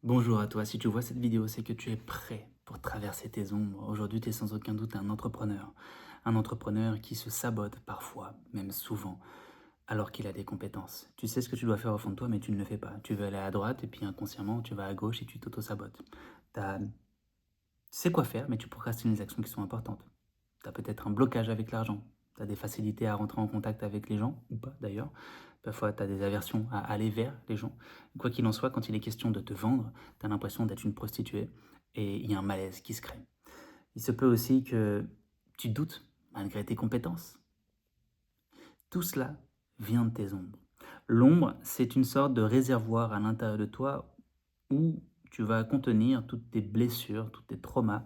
Bonjour à toi, si tu vois cette vidéo, c'est que tu es prêt pour traverser tes ombres. Aujourd'hui, tu es sans aucun doute un entrepreneur. Un entrepreneur qui se sabote parfois, même souvent, alors qu'il a des compétences. Tu sais ce que tu dois faire au fond de toi, mais tu ne le fais pas. Tu veux aller à droite et puis inconsciemment, tu vas à gauche et tu t'auto-sabotes. Tu sais quoi faire, mais tu procrastines les actions qui sont importantes. Tu as peut-être un blocage avec l'argent. Tu as des facilités à rentrer en contact avec les gens, ou pas d'ailleurs. Parfois, tu as des aversions à aller vers les gens. Quoi qu'il en soit, quand il est question de te vendre, tu as l'impression d'être une prostituée et il y a un malaise qui se crée. Il se peut aussi que tu doutes malgré tes compétences. Tout cela vient de tes ombres. L'ombre, c'est une sorte de réservoir à l'intérieur de toi où tu vas contenir toutes tes blessures, tous tes traumas,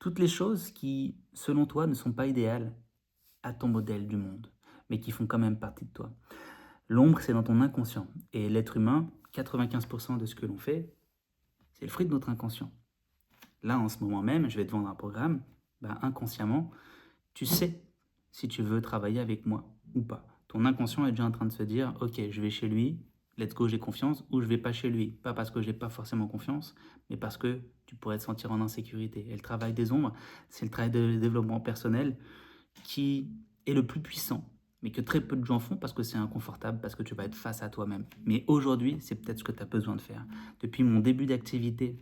toutes les choses qui, selon toi, ne sont pas idéales à ton modèle du monde, mais qui font quand même partie de toi. L'ombre, c'est dans ton inconscient. Et l'être humain, 95% de ce que l'on fait, c'est le fruit de notre inconscient. Là, en ce moment même, je vais te vendre un programme, ben, inconsciemment, tu sais si tu veux travailler avec moi ou pas. Ton inconscient est déjà en train de se dire, ok, je vais chez lui, let's go, j'ai confiance, ou je vais pas chez lui. Pas parce que j'ai pas forcément confiance, mais parce que tu pourrais te sentir en insécurité. Et le travail des ombres, c'est le travail de développement personnel qui est le plus puissant, mais que très peu de gens font parce que c'est inconfortable, parce que tu vas être face à toi-même. Mais aujourd'hui, c'est peut-être ce que tu as besoin de faire. Depuis mon début d'activité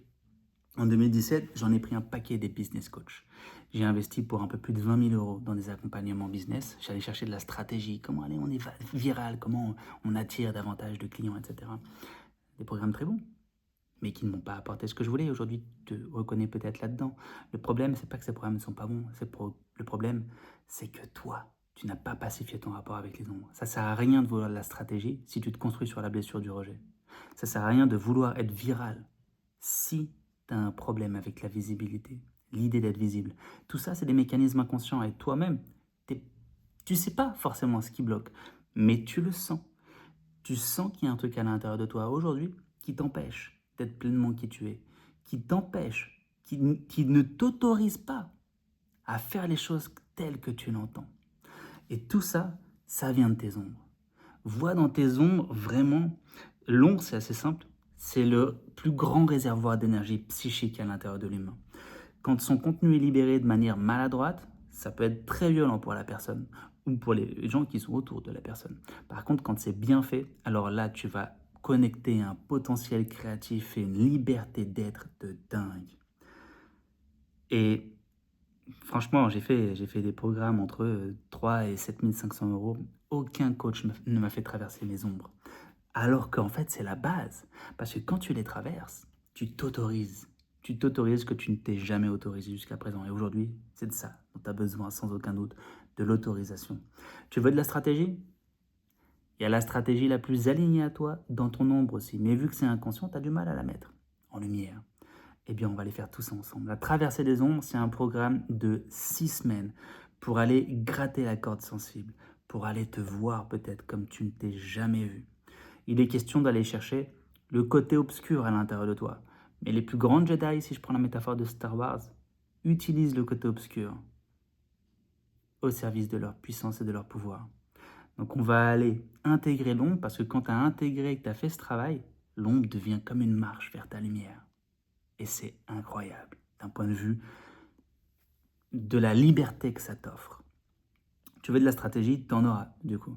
en 2017, j'en ai pris un paquet des business coachs. J'ai investi pour un peu plus de 20 000 euros dans des accompagnements business. J'allais chercher de la stratégie, comment aller on est viral, comment on attire davantage de clients, etc. Des programmes très bons, mais qui ne m'ont pas apporté ce que je voulais. Aujourd'hui, tu te reconnais peut-être là-dedans. Le problème, c'est pas que ces programmes ne sont pas bons. Le problème, c'est que toi, tu n'as pas pacifié ton rapport avec les ombres. Ça sert à rien de vouloir de la stratégie si tu te construis sur la blessure du rejet. Ça sert à rien de vouloir être viral si tu as un problème avec la visibilité, l'idée d'être visible. Tout ça, c'est des mécanismes inconscients et toi-même, tu sais pas forcément ce qui bloque, mais tu le sens. Tu sens qu'il y a un truc à l'intérieur de toi aujourd'hui qui t'empêche d'être pleinement qui tu es, qui t'empêche, qui ne t'autorise pas à faire les choses telles que tu l'entends. Et tout ça, ça vient de tes ombres. Vois dans tes ombres vraiment, l'ombre c'est assez simple, c'est le plus grand réservoir d'énergie psychique à l'intérieur de l'humain. Quand son contenu est libéré de manière maladroite, ça peut être très violent pour la personne ou pour les gens qui sont autour de la personne. Par contre, quand c'est bien fait, alors là, tu vas connecter un potentiel créatif et une liberté d'être de dingue. Et franchement, j'ai fait des programmes entre 3 et 7 500 euros. Aucun coach ne m'a fait traverser mes ombres. Alors qu'en fait, c'est la base. Parce que quand tu les traverses, tu t'autorises. Tu t'autorises ce que tu ne t'es jamais autorisé jusqu'à présent. Et aujourd'hui, c'est de ça dont tu as besoin, sans aucun doute, de l'autorisation. Tu veux de la stratégie? Il y a la stratégie la plus alignée à toi dans ton ombre aussi. Mais vu que c'est inconscient, tu as du mal à la mettre en lumière. Eh bien, on va les faire tous ensemble. La traversée des ombres, c'est un programme de 6 semaines pour aller gratter la corde sensible, pour aller te voir peut-être comme tu ne t'es jamais vu. Il est question d'aller chercher le côté obscur à l'intérieur de toi. Mais les plus grandes Jedi, si je prends la métaphore de Star Wars, utilisent le côté obscur au service de leur puissance et de leur pouvoir. Donc on va aller intégrer l'ombre parce que quand tu as intégré et que tu as fait ce travail, l'ombre devient comme une marche vers ta lumière. Et c'est incroyable d'un point de vue de la liberté que ça t'offre. Tu veux de la stratégie, t'en auras du coup.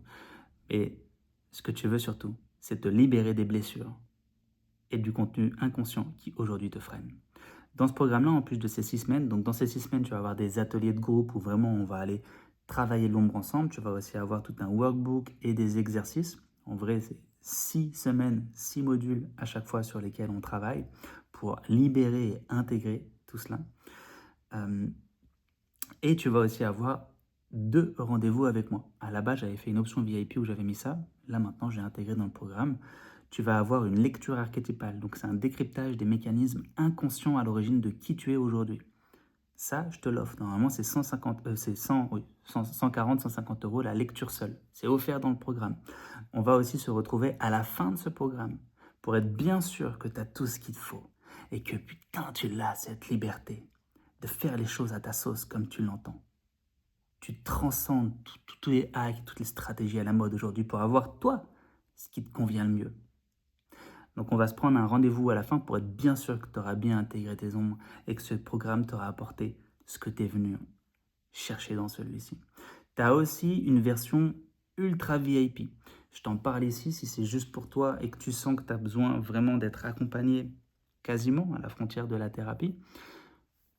Et ce que tu veux surtout, c'est te libérer des blessures et du contenu inconscient qui aujourd'hui te freine. Dans ce programme-là, en plus de ces 6 semaines, donc dans ces 6 semaines, tu vas avoir des ateliers de groupe où vraiment on va aller travailler l'ombre ensemble. Tu vas aussi avoir tout un workbook et des exercices. En vrai, c'est 6 semaines, 6 modules à chaque fois sur lesquels on travaille pour libérer et intégrer tout cela. Et tu vas aussi avoir 2 rendez-vous avec moi. À la base, j'avais fait une option VIP où j'avais mis ça. Là, maintenant, j'ai intégré dans le programme. Tu vas avoir une lecture archétypale. Donc, c'est un décryptage des mécanismes inconscients à l'origine de qui tu es aujourd'hui. Ça, je te l'offre. Normalement, c'est 150, c'est 100, oui, 140, 150 euros la lecture seule. C'est offert dans le programme. On va aussi se retrouver à la fin de ce programme pour être bien sûr que tu as tout ce qu'il te faut et que putain, tu l'as, cette liberté de faire les choses à ta sauce comme tu l'entends. Tu transcendes tous les hacks, toutes les stratégies à la mode aujourd'hui pour avoir toi ce qui te convient le mieux. Donc on va se prendre un rendez-vous à la fin pour être bien sûr que tu auras bien intégré tes ombres et que ce programme t'aura apporté ce que tu es venu chercher dans celui-ci. Tu as aussi une version ultra VIP. Je t'en parle ici si c'est juste pour toi et que tu sens que tu as besoin vraiment d'être accompagné quasiment à la frontière de la thérapie.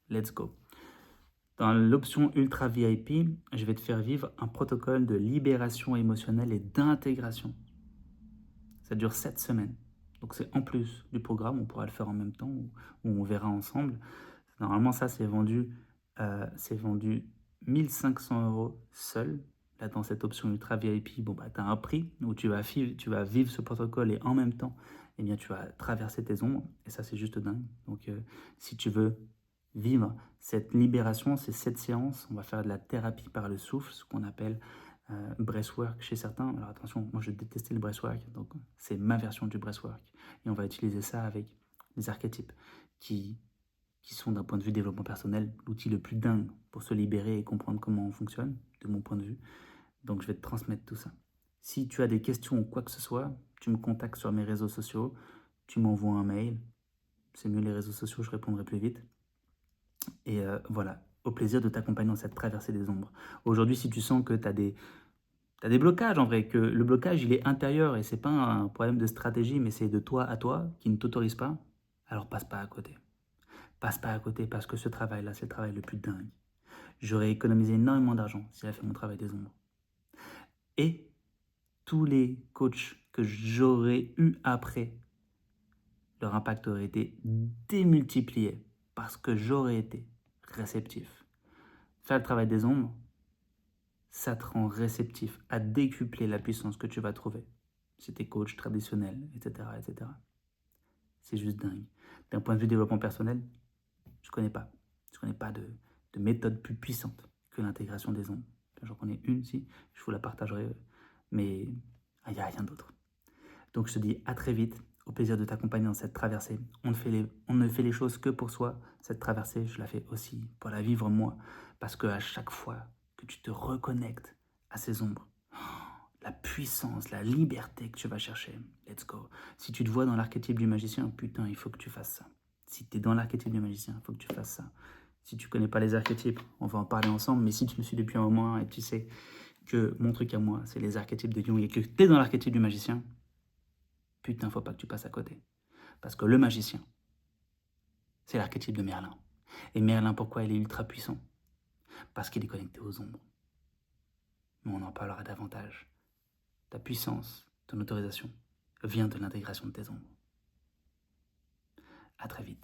Let's go. Dans l'option ultra VIP, je vais te faire vivre un protocole de libération émotionnelle et d'intégration. Ça dure 7 semaines. Donc c'est en plus du programme, on pourra le faire en même temps ou on verra ensemble. Normalement, ça, c'est vendu 1500 € seul. Là, dans cette option ultra VIP, bon, bah, tu as un prix où tu vas vivre ce protocole et en même temps, eh bien, tu vas traverser tes ombres. Et ça, c'est juste dingue. Donc, si tu veux vivre cette libération, ces 7 séances, on va faire de la thérapie par le souffle, ce qu'on appelle breathwork chez certains. Alors attention, moi, je détestais le breathwork, donc c'est ma version du breathwork. Et on va utiliser ça avec des archétypes qui sont d'un point de vue développement personnel l'outil le plus dingue pour se libérer et comprendre comment on fonctionne, de mon point de vue. Donc je vais te transmettre tout ça. Si tu as des questions ou quoi que ce soit, tu me contactes sur mes réseaux sociaux, tu m'envoies un mail, c'est mieux les réseaux sociaux, je répondrai plus vite. Et voilà, au plaisir de t'accompagner dans cette traversée des ombres. Aujourd'hui, si tu sens que tu as des blocages en vrai, que le blocage il est intérieur et c'est pas un problème de stratégie, mais c'est de toi à toi qui ne t'autorise pas, alors passe pas à côté. Passe pas à côté parce que ce travail-là, c'est le travail le plus dingue. J'aurais économisé énormément d'argent si j'avais fait mon travail des ombres. Et tous les coachs que j'aurais eu après, leur impact aurait été démultiplié parce que j'aurais été réceptif. Faire le travail des ombres, ça te rend réceptif à décupler la puissance que tu vas trouver si t'es coach traditionnel, etc., etc. C'est juste dingue. D'un point de vue développement personnel, je connais pas. Je connais pas de méthode plus puissante que l'intégration des ombres. J'en connais une, si, je vous la partagerai, mais il n'y a rien d'autre. Donc je te dis à très vite, au plaisir de t'accompagner dans cette traversée. On ne fait les choses que pour soi. Cette traversée, je la fais aussi pour la vivre moi, parce qu'à chaque fois que tu te reconnectes à ces ombres, la puissance, la liberté que tu vas chercher, let's go. Si tu te vois dans l'archétype du magicien, putain, il faut que tu fasses ça. Si tu es dans l'archétype du magicien, il faut que tu fasses ça. Si tu connais pas les archétypes, on va en parler ensemble, mais si tu me suis depuis un moment et tu sais que mon truc à moi, c'est les archétypes de Jung et que tu es dans l'archétype du magicien, putain, faut pas que tu passes à côté. Parce que le magicien, c'est l'archétype de Merlin. Et Merlin, pourquoi il est ultra puissant? Parce qu'il est connecté aux ombres. Mais on en parlera davantage. Ta puissance, ton autorisation, vient de l'intégration de tes ombres. À très vite.